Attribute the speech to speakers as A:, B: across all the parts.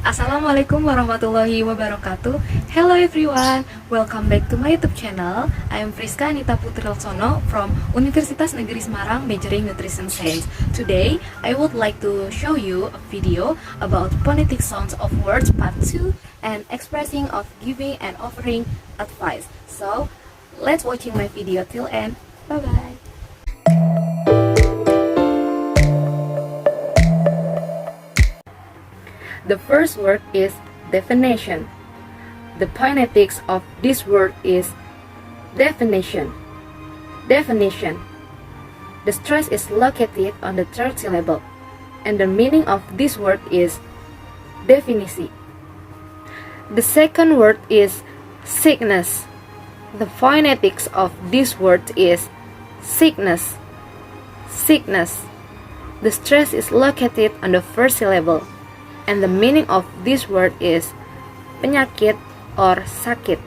A: Assalamualaikum warahmatullahi wabarakatuh. Hello everyone, welcome back to my YouTube channel. I am Frisca Anita Putri Leksono from Universitas Negeri Semarang, majoring Nutrition Science. Today, I would like to show you a video about phonetic sounds of words part 2 and expressing of giving and offering advice. So, let's watching my video till end. Bye bye. The first word is definition. The phonetics of this word is definition. Definition. The stress is located on the third syllable, and the meaning of this word is definisi. The second word is sickness. The phonetics of this word is sickness. Sickness. The stress is located on the first syllable, and the meaning of this word is penyakit or sakit.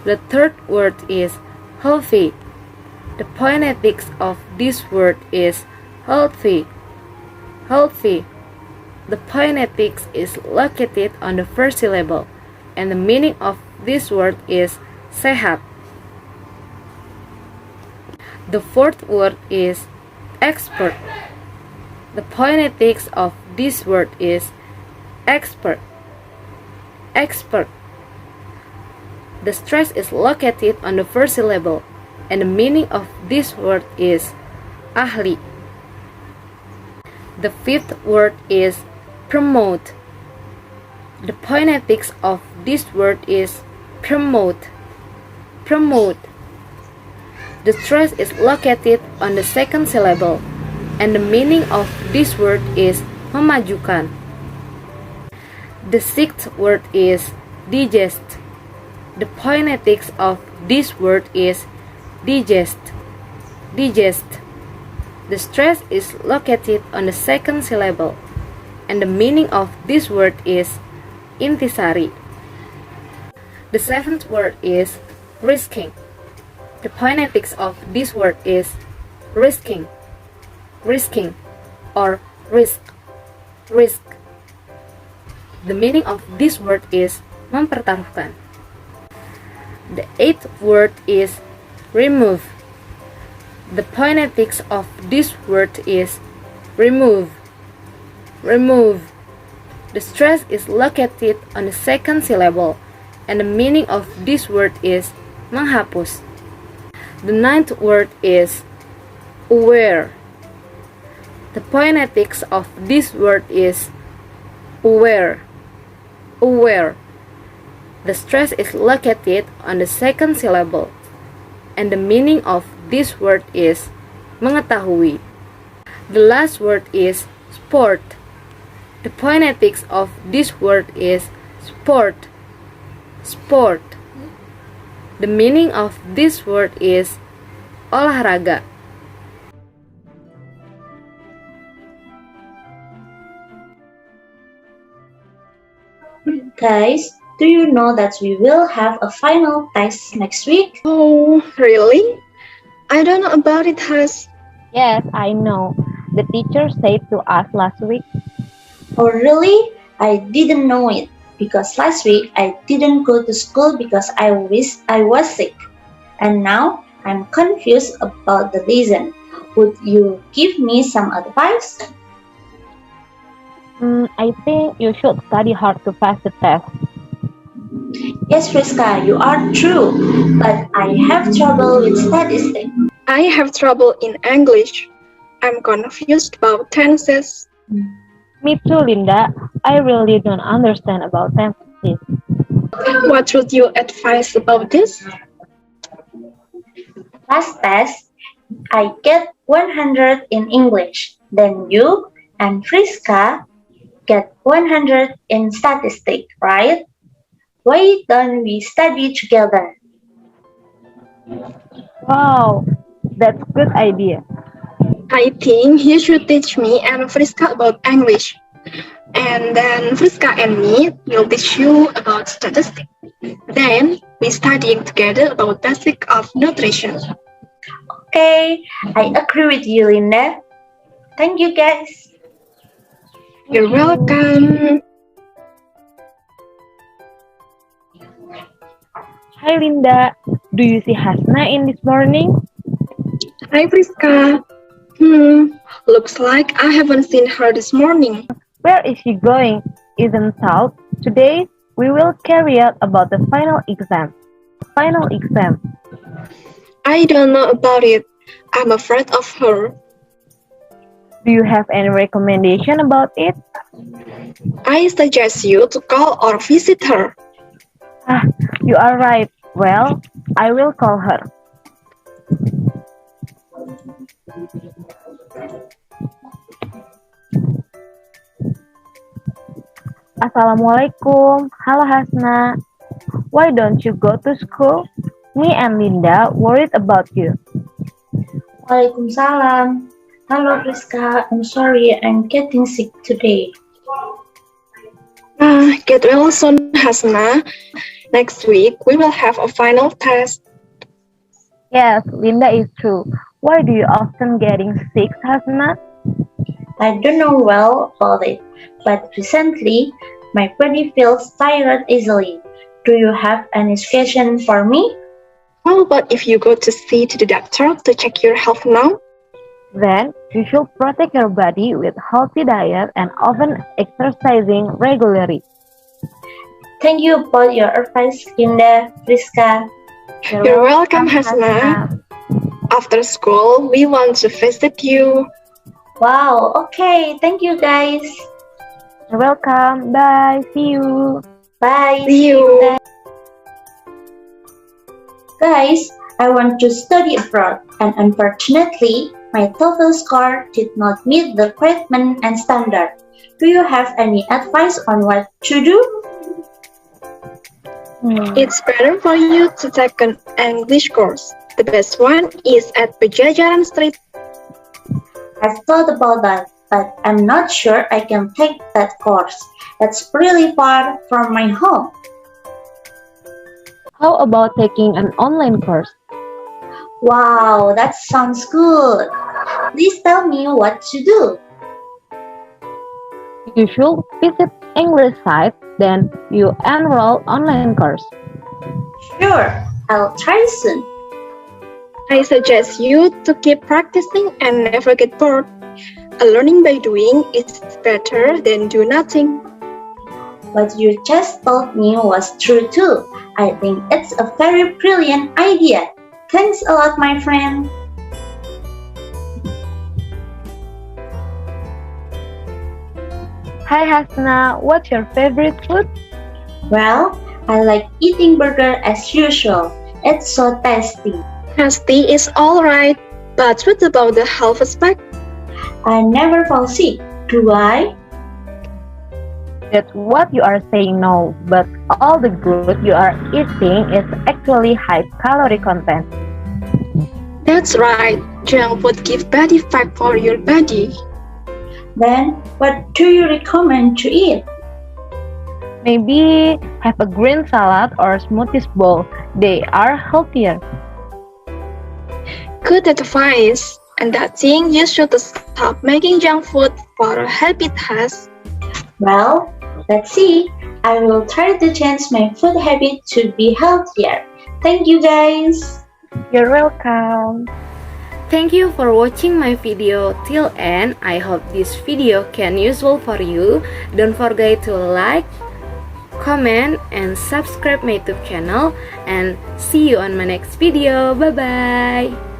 A: The third word is healthy. The phonetics of this word is healthy. Healthy. The phonetics is located on the first syllable, and the meaning of this word is sehat. The fourth word is expert. The phonetics of this word is expert. Expert. The stress is located on the first syllable, and the meaning of this word is ahli. The fifth word is promote. The phonetics of this word is promote. Promote. The stress is located on the second syllable, and the meaning of this word is memajukan. The sixth word is digest. The phonetics of this word is digest. Digest. The stress is located on the second syllable, and the meaning of this word is intisari. The seventh word is risking. The phonetics of this word is risking. Risking or risk. Risk. The meaning of this word is mempertaruhkan. The eighth word is remove. The phonetics of this word is remove. Remove. The stress is located on the second syllable, and the meaning of this word is menghapus. The ninth word is aware. The phonetics of this word is aware. Aware. The stress is located on the second syllable, and the meaning of this word is mengetahui. The last word is sport. The phonetics of this word is sport. Sport. The meaning of this word is olahraga.
B: Guys, do you know that we will have a final test next week?
C: Oh, really? I don't know about it, Has.
D: Yes, I know. The teacher said to us last week.
B: Oh, really? I didn't know it because last week I didn't go to school because I was sick. And now I'm confused about the lesson. Would you give me some advice?
D: I think you should study hard to pass the test.
B: Yes, Frisca, you are true. But I have trouble with statistics.
C: I have trouble in English. I'm confused about tenses.
D: Me too, Linda. I really don't understand about tenses.
C: What would you advise about this?
B: Last test, I get 100 in English. Then you and Frisca get 100 in statistics, right? Why don't we study together?
D: Wow, that's a good idea.
C: I think you should teach me and Frisca about English. And then Frisca and me will teach you about statistics. Then we studying together about basic of nutrition.
B: Okay, I agree with you, Linda. Thank you, guys.
C: You're welcome.
D: Hi Linda, do you see Hasna in this morning?
C: Hi, Frisca. Looks like I haven't seen her this morning.
D: Where is she going? Isn't South? Today we will carry out about the final exam. Final exam.
C: I don't know about it. I'm afraid of her.
D: Do you have any recommendation about it?
C: I suggest you to call or visit her.
D: Ah, you are right. Well, I will call her. Assalamualaikum. Halo Hasna. Why don't you go to school? Me and Linda worried about you.
B: Waalaikumsalam. Hello, Frisca. I'm sorry I'm getting sick today.
C: Get well soon, Hasna. Next week, we will have a final test.
D: Yes, Linda is true. Why do you often getting sick, Hasna?
B: I don't know well about it, but recently my body feels tired easily. Do you have any suggestion for me?
C: How about if you go to see to the doctor to check your health now?
D: Then you should protect your body with healthy diet and often exercising regularly.
B: Thank you for your advice, Linda, Frisca.
C: You're welcome, Hasna. After school, we want to visit you.
B: Wow, okay, thank you guys.
D: You're welcome. Bye. See you.
B: Bye.
C: See you.
B: Guys, I want to study abroad and unfortunately, my TOEFL score did not meet the requirement and standard. Do you have any advice on what to do?
C: It's better for you to take an English course. The best one is at Pejajaran Street.
B: I've thought about that, but I'm not sure I can take that course. It's really far from my home.
D: How about taking an online course?
B: Wow, that sounds good. Please tell me what to do.
D: You should visit English site, then you enroll online course.
B: Sure, I'll try soon.
C: I suggest you to keep practicing and never get bored. Learning by doing is better than do nothing.
B: What you just told me was true too. I think it's a very brilliant idea. Thanks a lot, my friend.
D: Hi Hasna, what's your favorite food?
B: Well, I like eating burger as usual. It's so tasty.
C: Tasty is alright, but what about the health aspect?
B: I never fall sick, do I?
D: That's what you are saying now, but all the good you are eating is actually high calorie content.
C: That's right, junk food gives bad effect for your body.
B: Then, what do you recommend to eat?
D: Maybe have a green salad or smoothies bowl. They are healthier.
C: Good advice. And that thing you should stop making junk food for a habit has.
B: Well, let's see. I will try to change my food habit to be healthier. Thank you guys.
D: You're welcome.
A: Thank you for watching my video till end. I hope this video can useful for you. Don't forget to like, comment, and subscribe my YouTube channel. And see you on my next video. Bye bye.